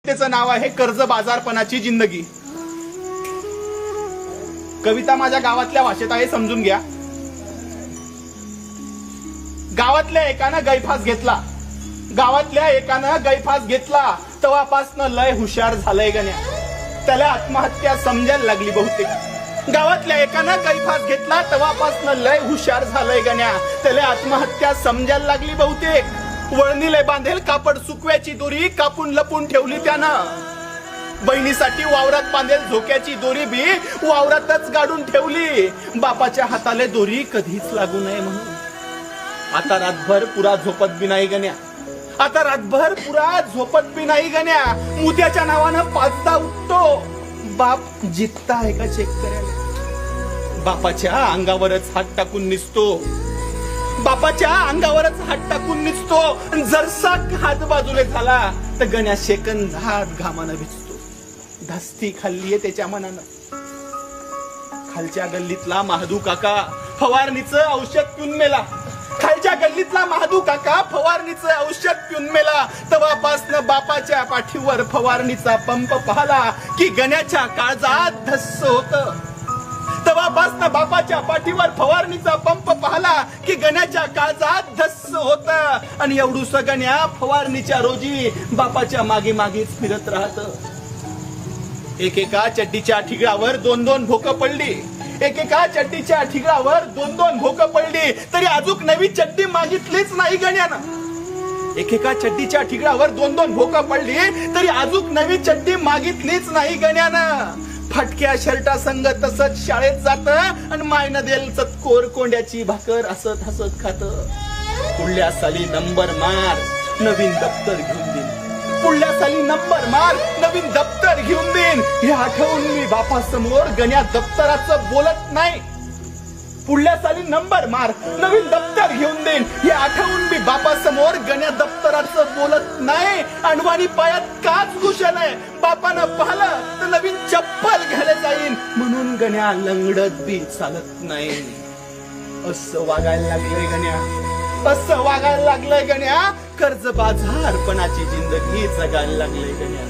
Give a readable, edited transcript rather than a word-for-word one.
त्याचं नाव आहे कर्ज बाजारपणाची जिंदगी। कविता माझ्या गावातल्या भाषेत आहे, समजून घ्या। गावातल्या एकानं गैफास घेतला, गावातल्या एकानं गैफास घेतला, तेव्हापासनं लय हुशार झालंय गण्या, त्याला आत्महत्या समजायला लागली बहुतेक। गावातल्या एकानं गैफास घेतला, तेव्हापासनं लय हुशार झालंय गण्या, त्याला आत्महत्या समजायला लागली बहुतेक। वळणीले बांधेल कापड सुकव्याची दोरी कापून लपून ठेवली त्यानं, बहिणीसाठी वावरात बांधेल झोक्याची दोरी बी वावरातच गाडून ठेवली, बापाच्या हाताले दोरी कधीच लागू नये म्हणून। आता रातभर पुरा झोपत बी नाही गण्या, आता रातभर पुरा झोपत बी नाही गण्या, मुद्याच्या नावानं पाचदा उठतो, बाप जित्ता आहे का चेक करायला, बापाच्या अंगावरच हात टाकून निसतो, बापाच्या अंगावरच हात टाकून निसतो। जरसा हात बाजूले झाला तर गण्या सेकंद हात घामानं भिजतो, धास्ती खाल्लीये त्याच्या मनानं। खालच्या गल्लीतला महादू काका फवारणीचं औषध पिऊन मेला, खालच्या गल्लीतला महादू काका फवारणीचं औषध पिऊन मेला, तेव्हापासनं बापाच्या पाठीवर फवारणीचा पंप पाहला की गण्याच्या काळजात धस्स होतं, तेव्हापासनं बापाच्या पाठीवर फवारणीचा पंप पाहला की गण्याच्या काळजात धस्स होतं। आणि एवढूस गण्या फवारणीच्या रोजी बापाच्या मागे मागेच फिरत राहत। एकेका चड्डीच्या ठिगळावर दोन दोन भोकं पडली, एकेका चड्डीच्या ठिगळावर दोन दोन भोकं पडली, तरी अजून नवी चड्डी मागितलीच नाही गण्यानं। एकेका चड्डीच्या ठिगळावर दोन दोन भोकं पडली, तरी अजून नवी चड्डी मागितलीच नाही गण्यानं। फाटक्या शर्टा संग तसंच शाळेत जात आणि मायनं देल चतकोर कोंड्याची भाकर हसत हसत खात। पुढल्या साली नंबर मार नवीन दप्तर घेऊन देईन, पुढल्या साली नंबर मार नवीन दप्तर घेऊन देईन, हे आठवून मी बापासमोर गण्या दप्तराचं बोलत नाही। पुढल्या साली नंबर मार नवीन दप्तर घेऊन देईन, हे आठवून मी बापासमोर गण्या दप्तराचं बोलत नाही। अणवाणी पायात काच घुसलाय, बापानं पाहिलं तर नवीन चप्पल घ्यायला जाईन, म्हणून गण्या लंगडत बी चालत नाही। असं वागायला लागलंय गण्या, असं वागायला लागलंय गण्या, कर्ज बाजारपणाची जिंदगी जगायला लागलंय गण्या।